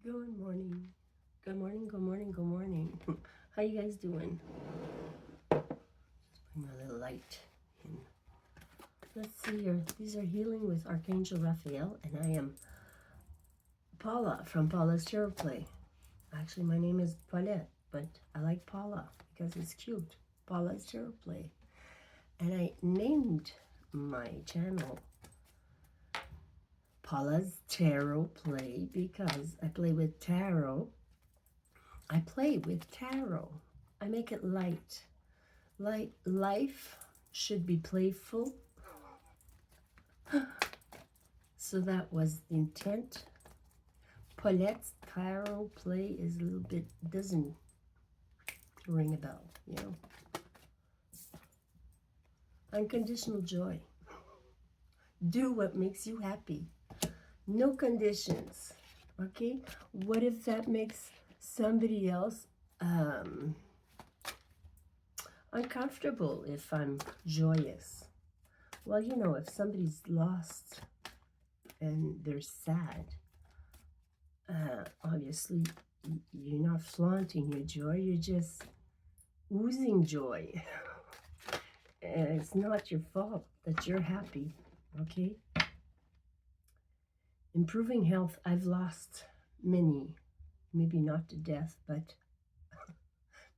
Good morning. Good morning, good morning, good morning. How you guys doing? Bring my little light in. Let's see here. These are Healing with Archangel Raphael, and I am Paula from Paula's Tarot Play. Actually, my name is Paulette, but I like Paula because it's cute. Paula's Tarot Play. And I named my channel Paula's Tarot Play because I play with tarot. I play with tarot. I make it light. Life should be playful. So that was the intent. Paulette's Tarot Play is a little bit, doesn't ring a bell, you know. Unconditional joy. Do what makes you happy. No conditions, okay? What if that makes somebody else uncomfortable if I'm joyous? Well, you know, if somebody's lost and they're sad, obviously you're not flaunting your joy, you're just oozing joy. And it's not your fault that you're happy, okay? Improving health, I've lost many, maybe not to death, but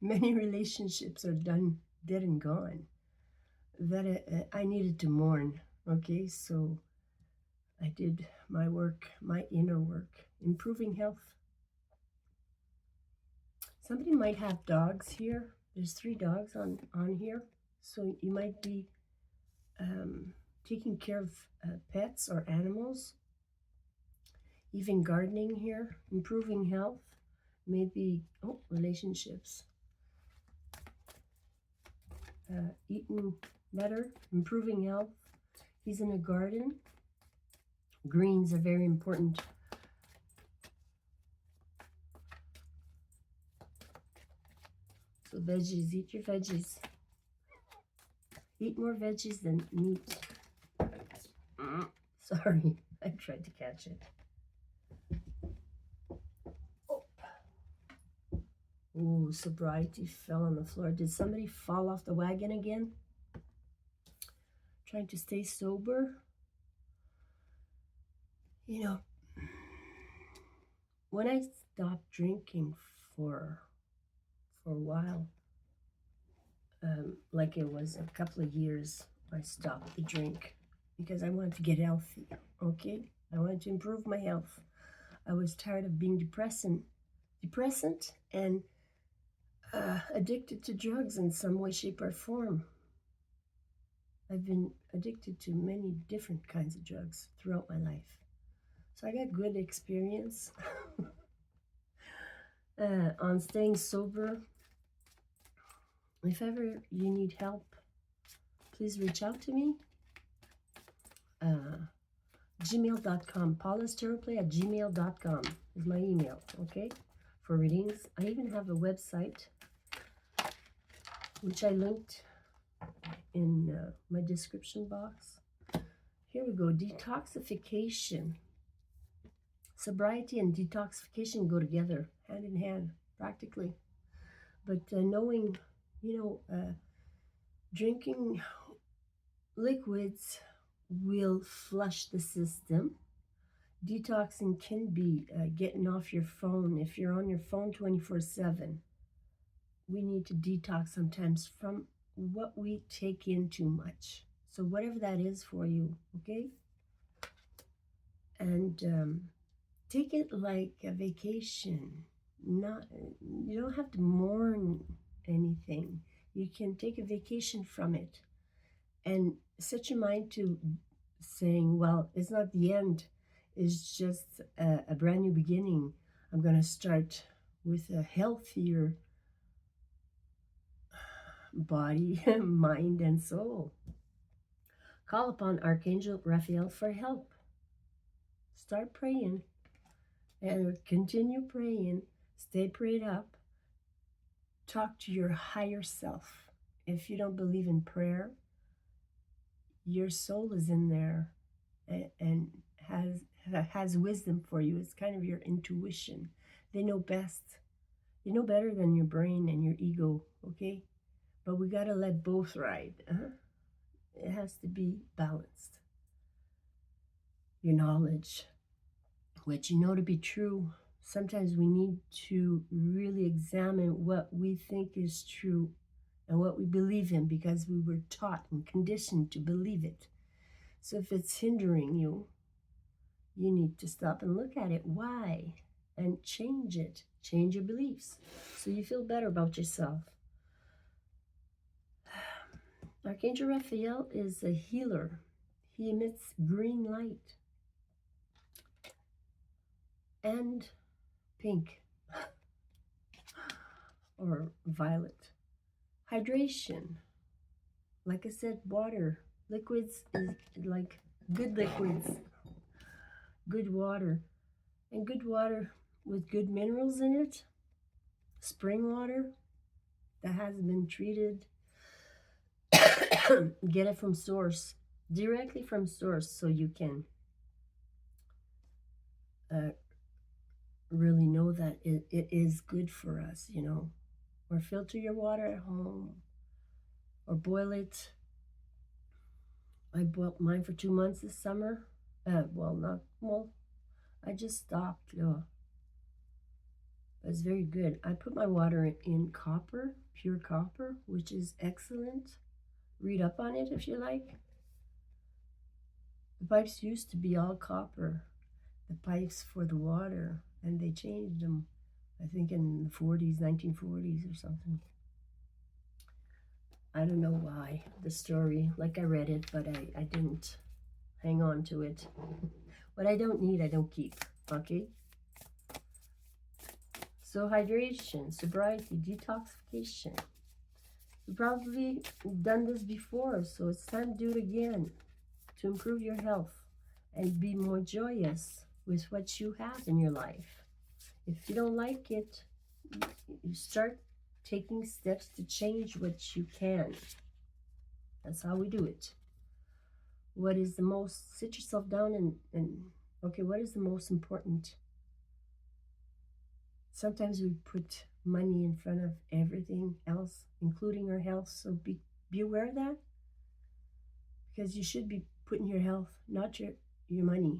many relationships are dead and gone that I needed to mourn, okay? So I did my work, my inner work, improving health. Somebody might have dogs here. There's 3 dogs on here. So you might be taking care of pets or animals. Even gardening here, improving health. Maybe, relationships. Eating better, improving health. He's in a garden. Greens are very important. So veggies, eat your veggies. Eat more veggies than meat. Sorry, I tried to catch it. Ooh, sobriety fell on the floor. Did somebody fall off the wagon again? Trying to stay sober? You know, when I stopped drinking for a while, like it was a couple of years, I stopped the drink because I wanted to get healthy, okay? I wanted to improve my health. I was tired of being depressant and addicted to drugs in some way, shape, or form. I've been addicted to many different kinds of drugs throughout my life. So I got good experience on staying sober. If ever you need help, please reach out to me. Gmail.com. paulastaroplay@gmail.com is my email, okay? For readings. I even have a website, which I linked in my description box. Here we go. Detoxification. Sobriety and detoxification go together, hand in hand, practically. But knowing, drinking liquids will flush the system. Detoxing can be getting off your phone. If you're on your phone 24/7, we need to detox sometimes from what we take in too much. So whatever that is for you, okay? And take it like a vacation. You don't have to mourn anything. You can take a vacation from it and set your mind to saying, well, it's not the end. It's just a brand new beginning. I'm going to start with a healthier body, mind, and soul. Call upon Archangel Raphael for help. Start praying and continue praying. Stay prayed up. Talk to your higher self. If you don't believe in prayer, your soul is in there and has wisdom for you. It's kind of your intuition. They know best. They know better than your brain and your ego, okay? But we got to let both ride. It has to be balanced. Your knowledge, what you know to be true. Sometimes we need to really examine what we think is true and what we believe in because we were taught and conditioned to believe it. So if it's hindering you, you need to stop and look at it. Why? And change it. Change your beliefs so you feel better about yourself. Archangel Raphael is a healer. He emits green light and pink or violet. Hydration. Like I said, water. Liquids is like good liquids. Good water. And good water with good minerals in it. Spring water that has been treated. Get it from source. Directly from source so you can really know that it is good for us, you know. Or filter your water at home. Or boil it. I boiled mine for 2 months this summer. I just stopped. It's very good. I put my water in copper, pure copper, which is excellent. Read up on it if you like. The pipes used to be all copper, the pipes for the water, and they changed them, I think in the 40s, 1940s or something. I don't know why, the story, like I read it, but I didn't hang on to it. What I don't need, I don't keep, okay? So hydration, sobriety, detoxification. You've probably done this before, so it's time to do it again to improve your health and be more joyous with what you have in your life. If you don't like it, you start taking steps to change what you can. That's how we do it. What is the most, sit yourself down and okay, what is the most important? Sometimes we put money in front of everything else, including our health. So be aware of that. Because you should be putting your health, not your money.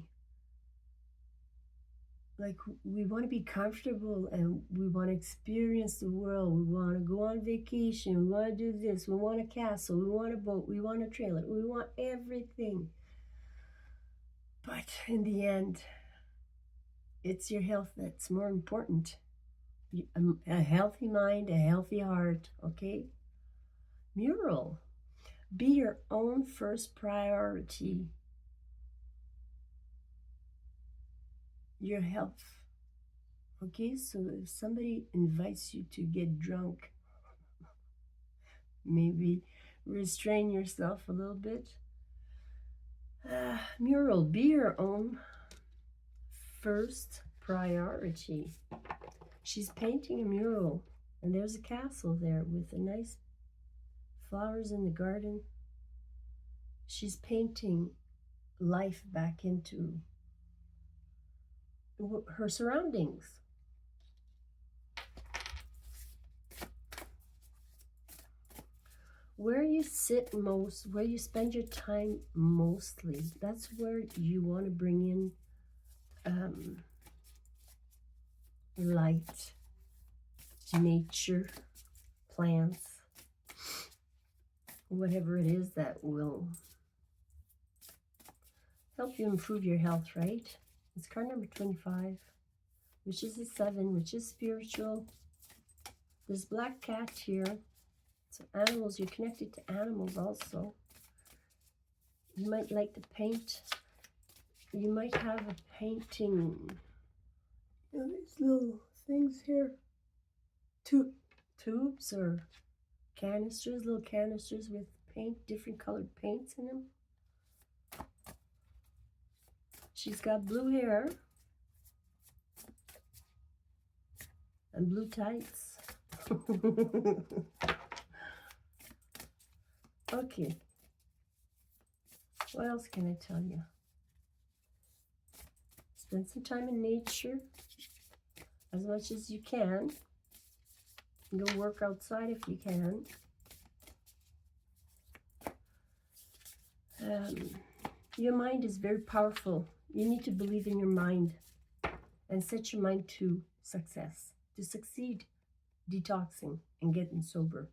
Like, we want to be comfortable and we want to experience the world. We want to go on vacation. We want to do this. We want a castle. We want a boat. We want a trailer. We want everything. But in the end, it's your health that's more important. A healthy mind, a healthy heart, okay? Mural. Be your own first priority. Your health. Okay, so if somebody invites you to get drunk, maybe restrain yourself a little bit. Mural, be your own first priority. She's painting a mural, and there's a castle there with a nice flowers in the garden. She's painting life back into her surroundings. Where you sit most, where you spend your time mostly, that's where you want to bring in light, nature, plants, whatever it is that will help you improve your health, right? It's card number 25, which is a 7, which is spiritual. There's black cat here. So animals, you're connected to animals also. You might like to paint. You might have a painting. You know, these little things here. Tubes or canisters, little canisters with paint, different colored paints in them. She's got blue hair and blue tights. Okay. What else can I tell you? Spend some time in nature as much as you can. Go work outside if you can. Your mind is very powerful. You need to believe in your mind and set your mind to success, to succeed, detoxing and getting sober.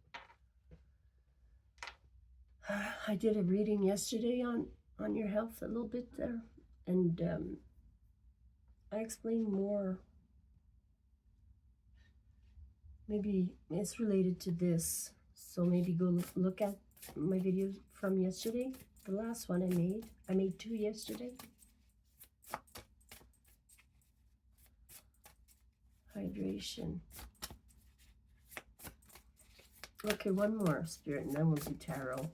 I did a reading yesterday on your health a little bit there, and I explained more. Maybe it's related to this, so maybe go look at my videos from yesterday. The last one I made 2 yesterday. Hydration. Okay, one more, Spirit, and then we'll do tarot.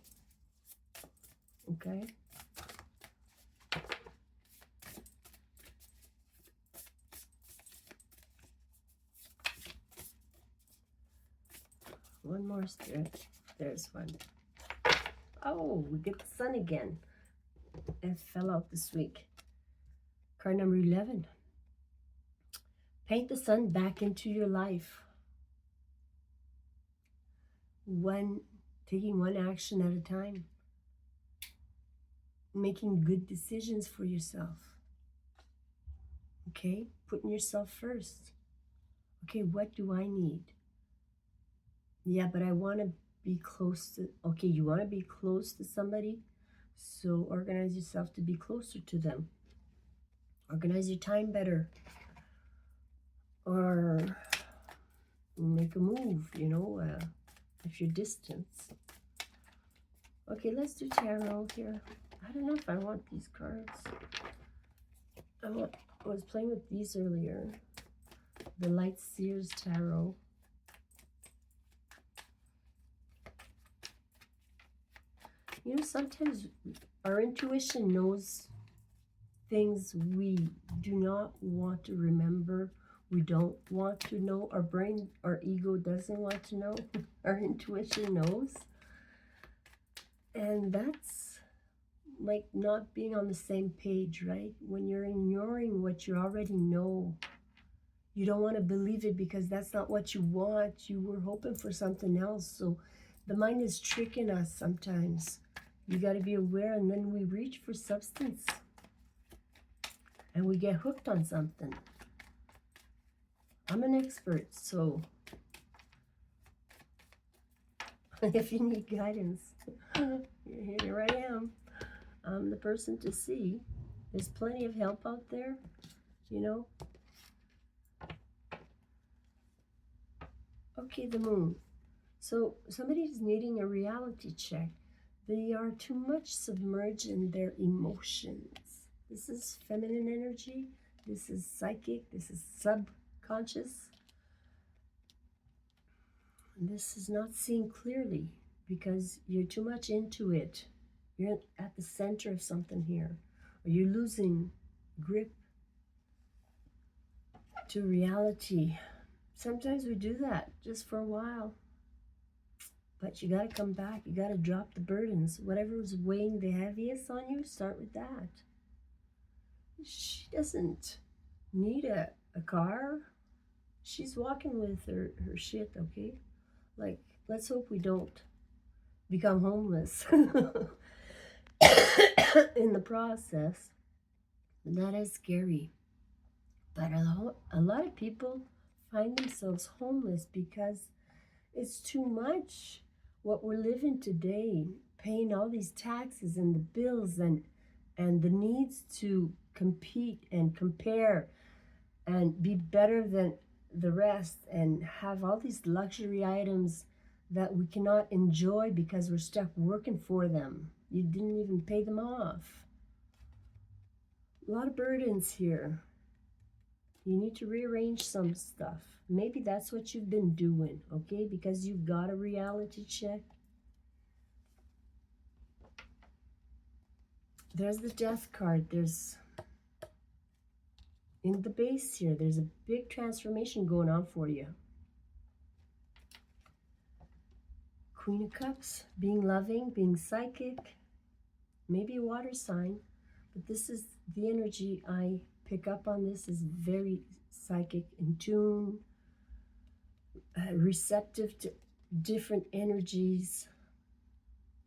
Okay? One more, Spirit. There's one. Oh, we get the sun again. It fell out this week. Card number 11. Paint the sun back into your life. Taking one action at a time. Making good decisions for yourself. Okay? Putting yourself first. Okay, what do I need? Yeah, but I want to be close to... Okay, you want to be close to somebody? So organize yourself to be closer to them. Organize your time better. Or make a move, you know, if you're distant. Okay, let's do tarot here. I don't know if I want these cards. I was playing with these earlier. The Light Seers Tarot. You know, sometimes our intuition knows things we do not want to remember. We don't want to know. Our brain, our ego doesn't want to know. Our intuition knows. And that's like not being on the same page, right? When you're ignoring what you already know, you don't want to believe it because that's not what you want. You were hoping for something else. So the mind is tricking us sometimes. You got to be aware, and then we reach for substance. And we get hooked on something. I'm an expert, so if you need guidance, here I am. I'm the person to see. There's plenty of help out there, you know. Okay, the moon. So somebody's needing a reality check. They are too much submerged in their emotions. This is feminine energy. This is psychic. This is subconscious. This is not seeing clearly because you're too much into it. You're at the center of something here. Or you're losing grip to reality. Sometimes we do that just for a while. But you got to come back. You got to drop the burdens. Whatever is weighing the heaviest on you, start with that. She doesn't need a car. She's walking with her shit, okay? Like, let's hope we don't become homeless in the process. That is scary. But a lot of people find themselves homeless because it's too much. What we're living today, paying all these taxes and the bills and the needs to compete and compare and be better than the rest and have all these luxury items that we cannot enjoy because we're stuck working for them. You didn't even pay them off. A lot of burdens here. You need to rearrange some stuff. Maybe that's what you've been doing, okay? Because you've got a reality check. There's the Death card. There's, in the base here, there's a big transformation going on for you. Queen of Cups, being loving, being psychic, maybe a water sign, but this is the energy I pick up on this, is very psychic, in tune, receptive to different energies,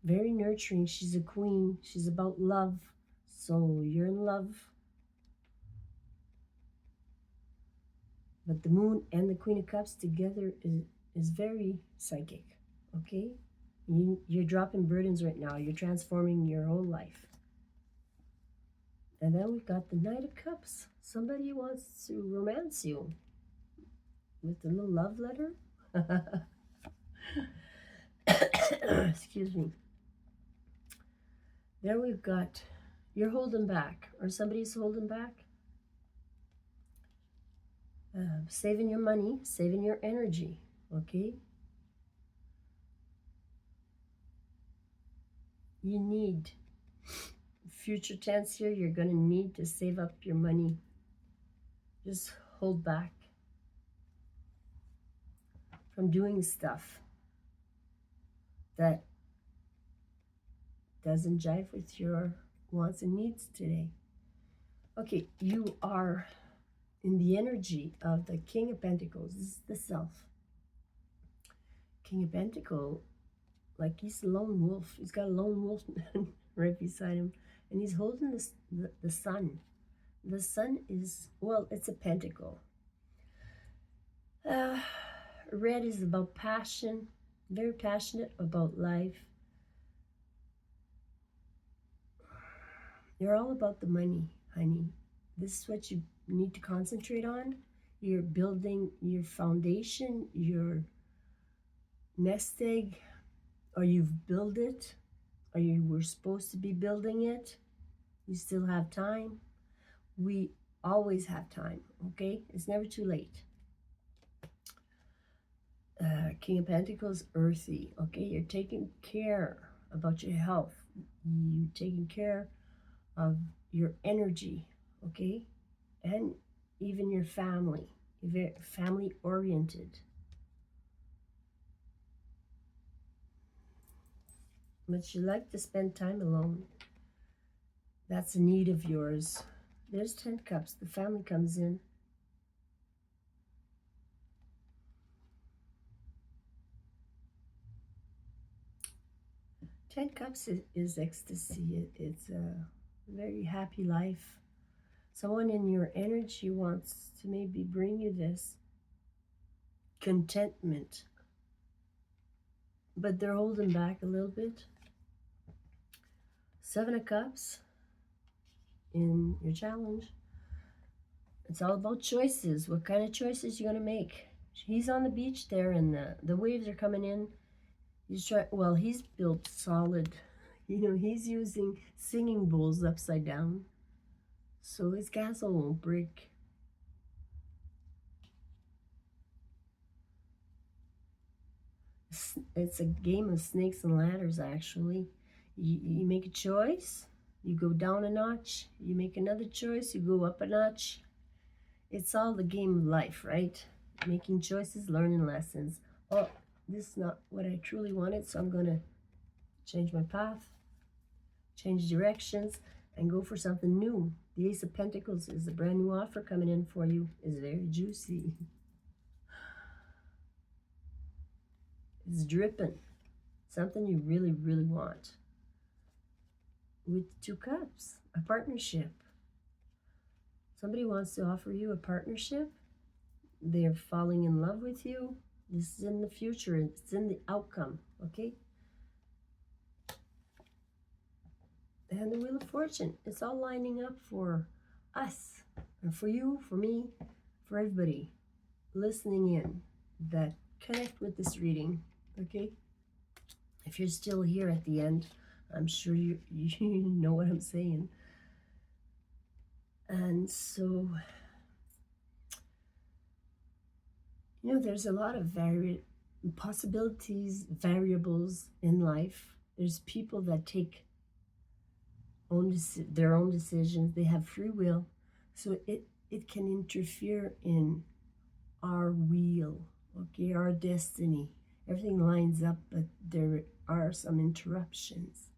very nurturing. She's a queen. She's about love. So you're in love. But the moon and the Queen of Cups together is very psychic, okay? You're dropping burdens right now. You're transforming your whole life. And then we've got the Knight of Cups. Somebody wants to romance you with a little love letter. Excuse me. There we've got, you're holding back, or somebody's holding back. Saving your money, saving your energy, okay? You need, future tense here, you're going to need to save up your money. Just hold back from doing stuff that doesn't jive with your wants and needs today. Okay, you are in the energy of the King of Pentacles. This is the self. King of Pentacles, like he's a lone wolf. He's got a lone wolf right beside him. And he's holding the sun. The sun is, well, it's a pentacle. Red is about passion. Very passionate about life. You're all about the money, honey. This is what you need to concentrate on. You're building your foundation, your nest egg, or you've built it, or you were supposed to be building it. You still have time. We always have time, okay? It's never too late. King of Pentacles, earthy, okay? You're taking care about your health. You're taking care of your energy, okay? And even your family. You're very family oriented. But you like to spend time alone. That's a need of yours. There's 10 cups. The family comes in. Ten Cups is ecstasy. It's a very happy life. Someone in your energy wants to maybe bring you this contentment, but they're holding back a little bit. 7 of Cups in your challenge. It's all about choices. What kind of choices you're going to make? He's on the beach there, and the waves are coming in. He's built solid. You know, he's using singing bowls upside down, so his castle won't break. It's a game of snakes and ladders, actually. You make a choice, you go down a notch. You make another choice, you go up a notch. It's all the game of life, right? Making choices, learning lessons. Oh, this is not what I truly wanted, so I'm going to change my path, change directions, and go for something new. The Ace of Pentacles is a brand new offer coming in for you. It's very juicy. It's dripping. Something you really, really want. With 2 cups, a partnership. Somebody wants to offer you a partnership. They're falling in love with you. This is in the future. It's in the outcome, okay? And the Wheel of Fortune. It's all lining up for us, and for you, for me, for everybody listening in that connect with this reading, okay? If you're still here at the end, I'm sure you know what I'm saying. And so, you know, there's a lot of possibilities, variables in life. There's people that take their own decisions. They have free will. So it can interfere in our wheel, okay, our destiny. Everything lines up, but there are some interruptions.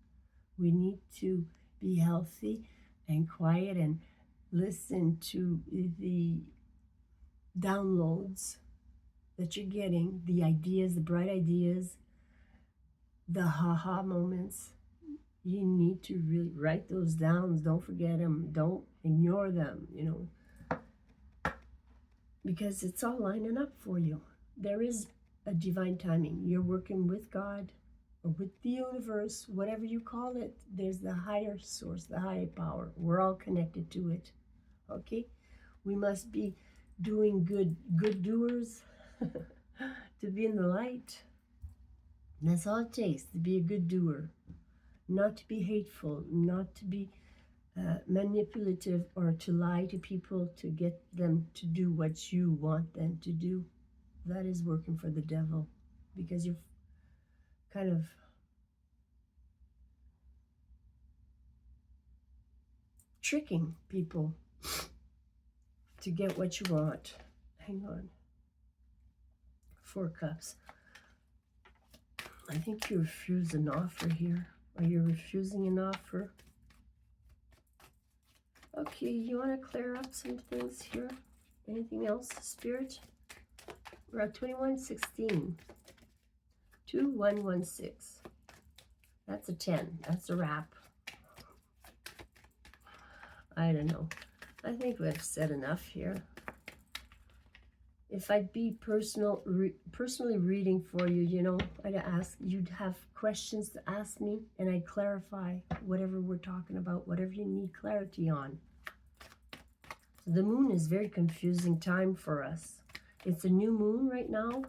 We need to be healthy and quiet and listen to the downloads that you're getting, the ideas, the bright ideas, the ha-ha moments. You need to really write those down. Don't forget them. Don't ignore them, because it's all lining up for you. There is a divine timing. You're working with God or with the universe, whatever you call it. There's the higher source, the higher power. We're all connected to it. Okay? We must be doing good doers to be in the light. And that's all it takes, to be a good doer. Not to be hateful, not to be manipulative, or to lie to people to get them to do what you want them to do. That is working for the devil, because you're kind of tricking people to get what you want. Hang on. 4 cups. I think you refuse an offer here. Are you refusing an offer? Okay, you want to clear up some things here? Anything else, Spirit? We're at 2116. 2116. That's a 10. That's a wrap. I don't know. I think we've said enough here. If I'd be personally reading for you, I'd ask, you'd have questions to ask me, and I'd clarify whatever we're talking about, whatever you need clarity on. The moon is a very confusing time for us. It's a new moon right now.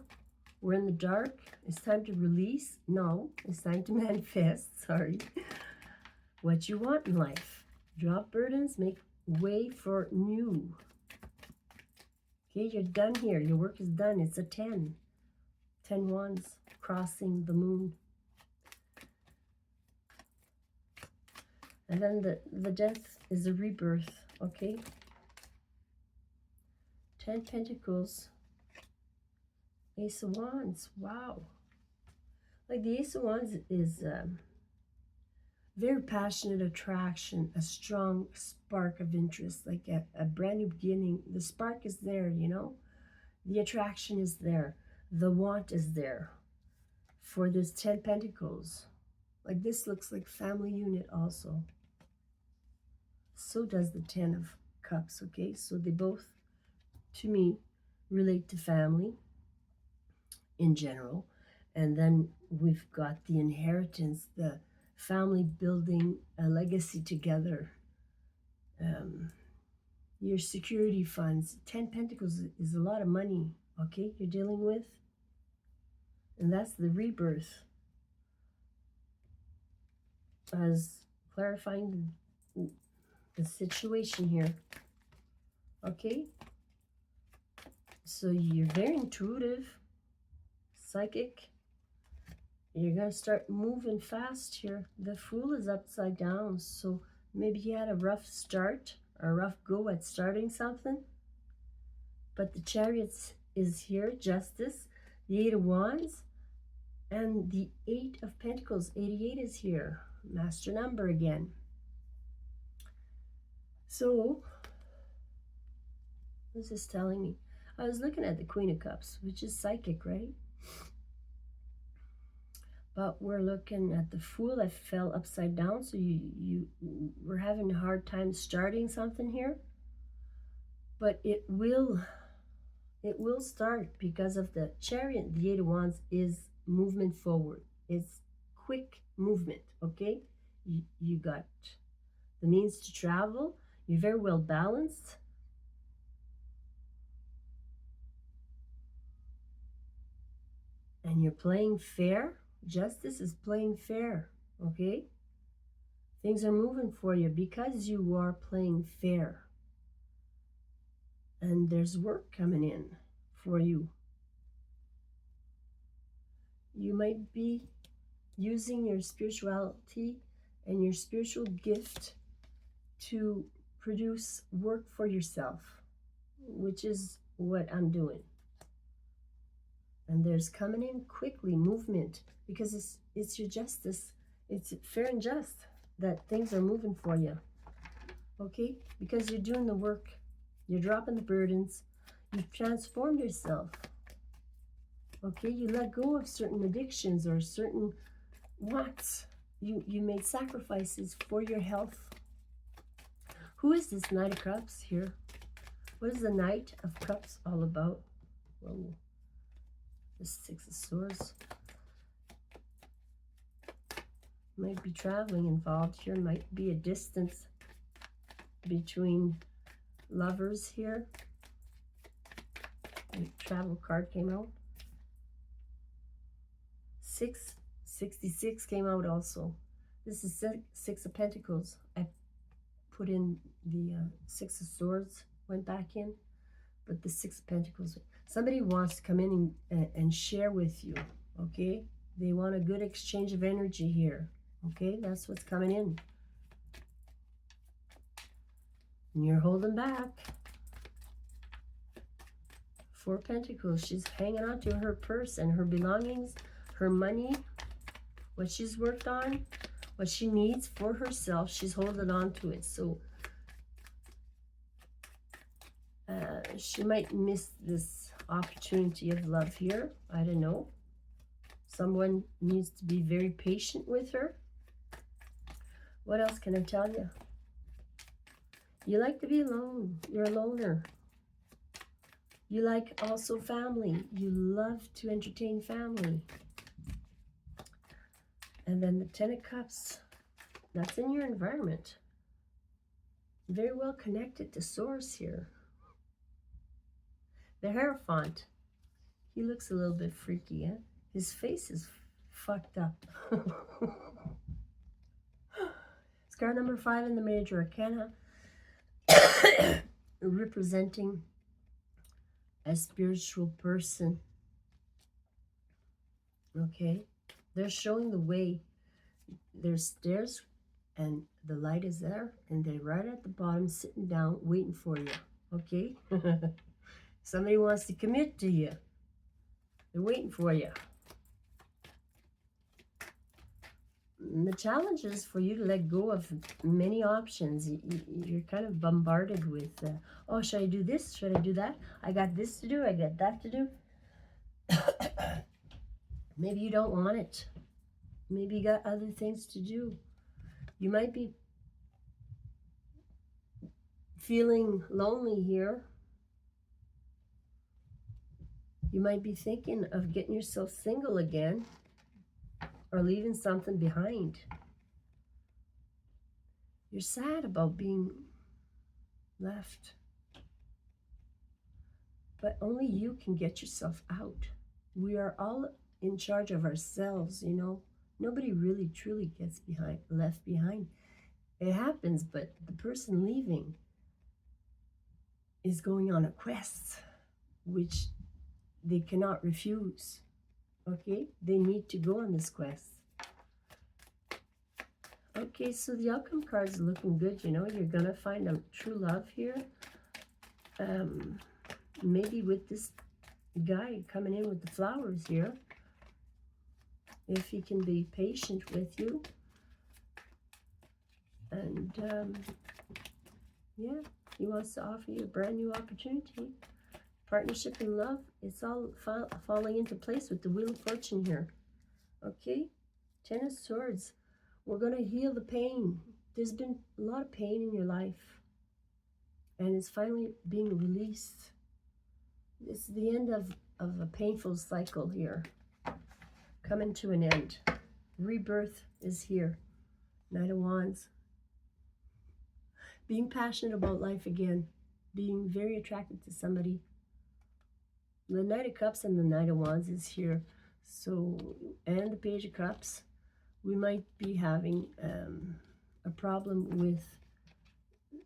We're in the dark. It's time to release. No, it's time to manifest. Sorry. What you want in life. Drop burdens, make way for new. Okay, you're done here. Your work is done. It's a 10. 10 wands crossing the moon. And then the death is a rebirth, okay? 10 Pentacles. Ace of Wands. Wow. Like the Ace of Wands is very passionate attraction, a strong spark of interest, like a brand new beginning. The spark is there, The attraction is there. The want is there. For this 10 Pentacles. Like this looks like family unit also. So does the 10 of Cups, okay? So they both, to me, relate to family in general. And then we've got the inheritance, the family building a legacy together. Your security funds. 10 Pentacles is a lot of money, okay, you're dealing with. And that's the rebirth. As clarifying the situation here. Okay? So you're very intuitive, psychic. You're going to start moving fast here. The Fool is upside down, so maybe you had a rough start, or a rough go at starting something. But the Chariot is here, Justice, the 8 of Wands, and the 8 of Pentacles. 88 is here, master number again. So, what's this telling me? I was looking at the Queen of Cups, which is psychic, right? But we're looking at the Fool that fell upside down. So you were having a hard time starting something here. But it will start because of the Chariot. The 8 of Wands is movement forward. It's quick movement, okay? You got the means to travel. You're very well balanced. And you're playing fair. Justice is playing fair, okay? Things are moving for you because you are playing fair. And there's work coming in for you. You might be using your spirituality and your spiritual gift to produce work for yourself, which is what I'm doing. And there's coming in quickly movement, because it's your justice. It's fair and just that things are moving for you. okay? Because you're doing the work. You're dropping the burdens. You've transformed yourself, okay? You let go of certain addictions or certain wants. You made sacrifices for your health. Who is this Knight of Cups here? What is the Knight of Cups all about? Whoa. The Six of Swords. Might be traveling involved here. Might be a distance between lovers here. The travel card came out. 666 came out also. This is Six of Pentacles. I put in the Six of Swords, went back in, but the Six of Pentacles. Somebody wants to come in and share with you, okay? They want a good exchange of energy here, okay? That's what's coming in. And you're holding back. Four Pentacles. She's hanging on to her purse and her belongings, her money, what she's worked on, what she needs for herself. She's holding on to it. So she might miss this opportunity of love here. I don't know. Someone needs to be very patient with her. What else can I tell you? You like to be alone. You're a loner. You like also family. You love to entertain family. And then the Ten of Cups. That's in your environment. Very well connected to Source here. The Hierophant. He looks a little bit freaky, eh? His face is fucked up. It's card number 5 in the Major Arcana. Representing a spiritual person. Okay? They're showing the way. There's stairs and the light is there and they're right at the bottom sitting down waiting for you. Okay? Somebody wants to commit to you. They're waiting for you. And the challenge is for you to let go of many options. You're kind of bombarded with, oh, should I do this? Should I do that? I got this to do. I got that to do. Maybe you don't want it. Maybe you got other things to do. You might be feeling lonely here. You might be thinking of getting yourself single again or leaving something behind. You're sad about being left. But only you can get yourself out. We are all in charge of ourselves, you know. Nobody really truly gets left behind. It happens, but the person leaving is going on a quest, which they cannot refuse. Okay? They need to go on this quest. Okay, so the outcome card is looking good, you know. You're going to find a true love here. Maybe with this guy coming in with the flowers here. If he can be patient with you. And, yeah, he wants to offer you a brand new opportunity. Partnership and love, it's all falling into place with the Wheel of Fortune here. Okay? Ten of Swords. We're going to heal the pain. There's been a lot of pain in your life. And it's finally being released. This is the end of a painful cycle here. Coming to an end. Rebirth is here. Knight of Wands. Being passionate about life again. Being very attracted to somebody. The Knight of Cups and the Knight of Wands is here. So, and the Page of Cups. We might be having a problem with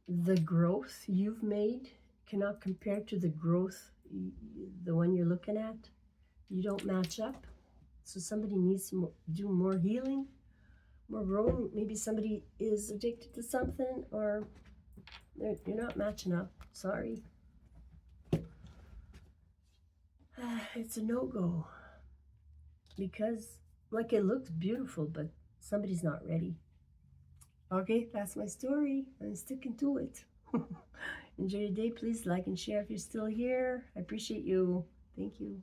the growth you've made. Cannot compare to the growth, the one you're looking at. You don't match up. So somebody needs to do more healing, more growing. Maybe somebody is addicted to something or you're not matching up. Sorry. It's a no-go. Because, like, it looks beautiful, but somebody's not ready. Okay, that's my story. I'm sticking to it. Enjoy your day. Please like and share if you're still here. I appreciate you. Thank you.